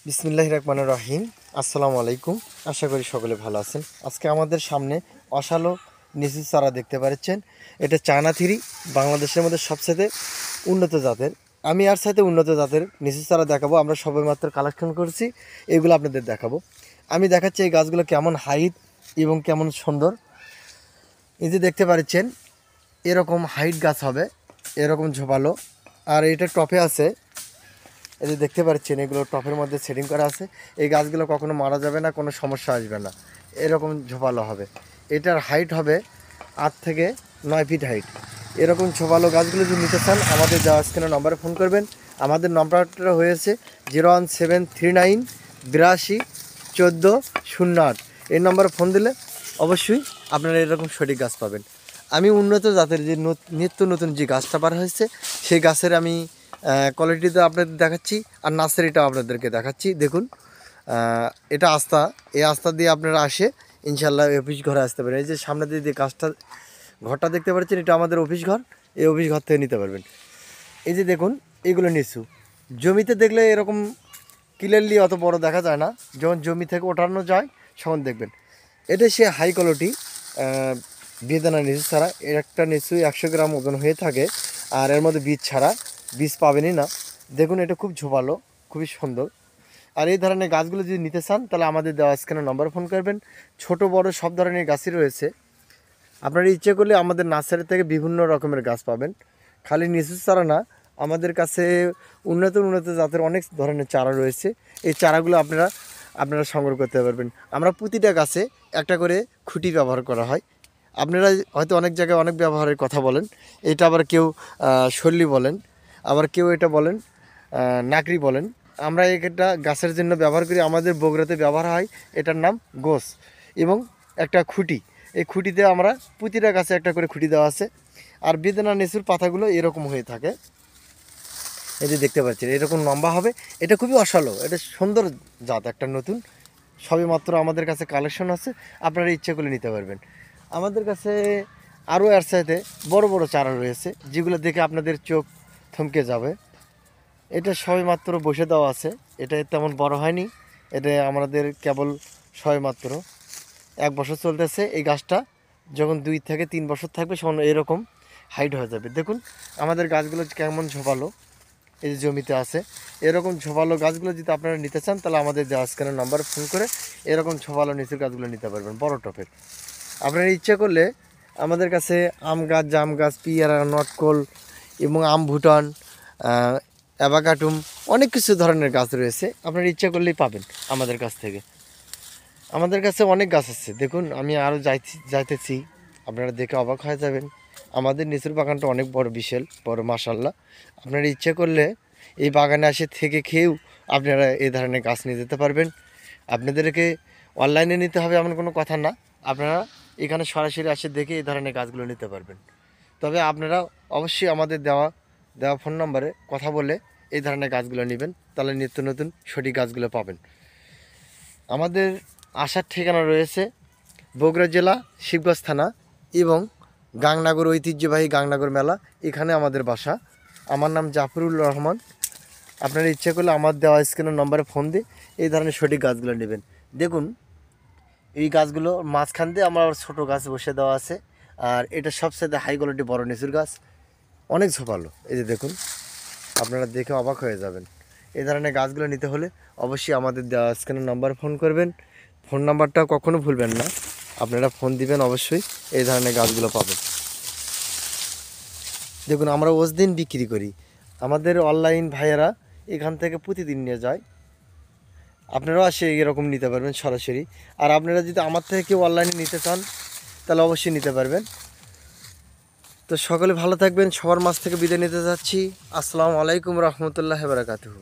বিসমিল্লাহির রহমানির রহিম। আসসালামু আলাইকুম। আশা করি সকলে ভালো আছেন। আজকে আমাদের সামনে অসালো নিচু চারা দেখতে পাচ্ছেন। এটা চায়না থ্রি, বাংলাদেশের মধ্যে সবচেয়ে উন্নত জাতের। আমি আর সাথে উন্নত জাতের নিচু চারা দেখাবো। আমরা সবেমাত্র কালেকশন করছি, এগুলো আপনাদের দেখাবো। আমি দেখাচ্ছি এই গাছগুলো কেমন হাইট এবং কেমন সুন্দর। এই যে দেখতে পাচ্ছেন এরকম হাইট গাছ হবে, এরকম ঝোপালো। আর এটা টপে আছে, এই যে দেখতে পাচ্ছেন এগুলো টপের মধ্যে সেটিং করা আছে। এই গাছগুলো কখনো মারা যাবে না, কোনো সমস্যা আসবে না, এরকম ঝোপালো হবে। এটার হাইট হবে 8 থেকে 9 ফিট হাইট। এরকম ঝোপালো গাছগুলো যদি নিতে চান আমাদের দেওয়া স্ক্রিনে নম্বরে ফোন করবেন। আমাদের নম্বরটা হয়েছে 01739 82 14 08। এই নম্বরে ফোন দিলে অবশ্যই আপনারা এরকম সঠিক গাছ পাবেন। আমি উন্নত জাতের যে নিত্য নতুন যে গাছটা বার হয়েছে সেই গাছের আমি কোয়ালিটিটা আপনাদের দেখাচ্ছি, আর নার্সারিটাও আপনাদেরকে দেখাচ্ছি। দেখুন এটা আস্থা, এই আস্থা দিয়ে আপনারা আসে ইনশাল্লাহ অফিস ঘরে আসতে পারেন। এই যে সামনে দিয়ে যে গাছটা ঘরটা দেখতে পাচ্ছেন, এটা আমাদের অফিস ঘর। এই অফিস ঘর থেকে নিতে পারবেন। এই যে দেখুন এগুলো নিচু, জমিতে দেখলে এরকম ক্লিয়ারলি অত বড় দেখা যায় না, যখন জমি থেকে ওঠানো যায় তখন দেখবেন। এটা সে হাই কোয়ালিটি বেদানা নিচু ছাড়া। এর একটা নিচু 100 গ্রাম ওজন হয়ে থাকে, আর এর মধ্যে বীজ ছাড়া, বীজ পাবেনই না। দেখুন এটা খুব ঝোপালো, খুবই সুন্দর। আর এই ধরনের গাছগুলো যদি নিতে চান তাহলে আমাদের দেওয়া স্ক্রিনে নম্বর ফোন করবেন। ছোট বড় সব ধরনের গাছই রয়েছে। আপনারা ইচ্ছে করলে আমাদের নার্সারি থেকে বিভিন্ন রকমের গাছ পাবেন। খালি নিচু চারা না, আমাদের কাছে উন্নত জাতের অনেক ধরনের চারা রয়েছে। এই চারাগুলো আপনারা সংগ্রহ করতে পারবেন। আমরা প্রতিটা গাছে একটা করে খুঁটি ব্যবহার করা হয়। আপনারা হয়তো অনেক জায়গায় অনেক ব্যবহারের কথা বলেন, এটা আবার কেউ শল্যি বলেন, আবার কেউ এটা বলেন নাকড়ি বলেন। আমরা এটা গাছের জন্য ব্যবহার করি। আমাদের বগুড়াতে ব্যবহার হয় এটার নাম গোস এবং একটা খুঁটি। এই খুঁটিতে আমরা প্রতিটা গাছে একটা করে খুঁটি দেওয়া আছে। আর বেদানা নেচুর পাতাগুলো এরকম হয়ে থাকে, এই যে দেখতে পাচ্ছেন এরকম লম্বা হবে। এটা খুবই অসালো, এটা সুন্দর জাত, একটা নতুন সবে মাত্র আমাদের কাছে কালেকশন আছে। আপনারা ইচ্ছে করলে নিতে পারবেন। আমাদের কাছে আরও এর সাথে বড় বড় চারা রয়েছে, যেগুলো দেখে আপনাদের চোখ থমকে যাবে। এটা সবে মাত্র বসে দেওয়া আছে, এটা তেমন বড় হয়নি। এটা আমাদের কেবল সবে মাত্র 1 বছর চলতেছে। এই গাছটা যখন 2 থেকে 3 বছর থাকবে তখন এরকম হাইট হয়ে যাবে। দেখুন আমাদের গাছগুলো কেমন ঝোপালো, এই যে জমিতে আছে। এরকম ঝোপালো গাছগুলো যদি আপনারা নিতে চান তাহলে আমাদের দেওয়া স্ক্রিনের নাম্বারে ফোন করে এরকম ঝোপালো নিচের গাছগুলো নিতে পারবেন বড় টপের। আপনারা ইচ্ছে করলে আমাদের কাছে আম গাছ, জাম গাছ, পিয়ারা, নটকল এবং আম ভুটান, অ্যাভাকাডাম অনেক কিছু ধরনের গাছ রয়েছে। আপনারা ইচ্ছা করলেই পাবেন আমাদের কাছ থেকে। আমাদের কাছে অনেক গাছ আছে। দেখুন আমি আরও যাইতেছি, আপনারা দেখে অবাক হয়ে যাবেন। আমাদের নিচের বাগানটা অনেক বড়, বিশাল বড়, মাশাআল্লাহ। আপনারা ইচ্ছে করলে এই বাগানে এসে থেকে খেয়েও আপনারা এই ধরনের গাছ নিয়ে যেতে পারবেন। আপনাদেরকে অনলাইনে নিতে হবে এমন কোনো কথা না, আপনারা এখানে সরাসরি এসে দেখে এই ধরনের গাছগুলো নিতে পারবেন। তবে আপনারা অবশ্যই আমাদের দেওয়া ফোন নম্বরে কথা বলে এই ধরনের গাছগুলো নেবেন, তাহলে নিত্য নতুন সঠিক গাছগুলো পাবেন। আমাদের আসার ঠিকানা রয়েছে বগুড়া জেলা, শিবগঞ্জ থানা এবং গাংনাগর, ঐতিহ্যবাহী গাংনাগর মেলা, এখানে আমাদের বাসা। আমার নাম জাফরুল রহমান। আপনারা ইচ্ছে করলে আমার দেওয়া স্ক্রিনের নম্বরে ফোন দিয়ে এই ধরনের সঠিক গাছগুলো নেবেন। দেখুন এই গাছগুলো মাঝখান দিয়ে আমার ছোটো গাছ বসে দেওয়া আছে। আর এটা সবচেয়ে হাই কোয়ালিটি বড় নিচুর গাছ, অনেক ঝোপালো। এই যে দেখুন, আপনারা দেখে অবাক হয়ে যাবেন। এই ধরনের গাছগুলো নিতে হলে অবশ্যই আমাদের দেওয়া স্ক্রিনের নাম্বারে ফোন করবেন। ফোন নাম্বারটা কখনো ভুলবেন না, আপনারা ফোন দিবেন, অবশ্যই এই ধরনের গাছগুলো পাবেন। দেখুন আমরা দিন বিক্রি করি, আমাদের অনলাইন ভাইয়েরা এখান থেকে প্রতিদিন নিয়ে যায়। আপনারাও আসে এরকম নিতে পারবেন সরাসরি। আর আপনারা যদি আমার থেকে কেউ অনলাইনে নিতে চান তাহলে অবশ্যই নিতে পারবেন। তো সকলে ভালো থাকবেন, সবার মাঝ থেকে বিদায় নিতে যাচ্ছি। আসসালামু আলাইকুম রহমতুল্লাহ বারাকাতুহু।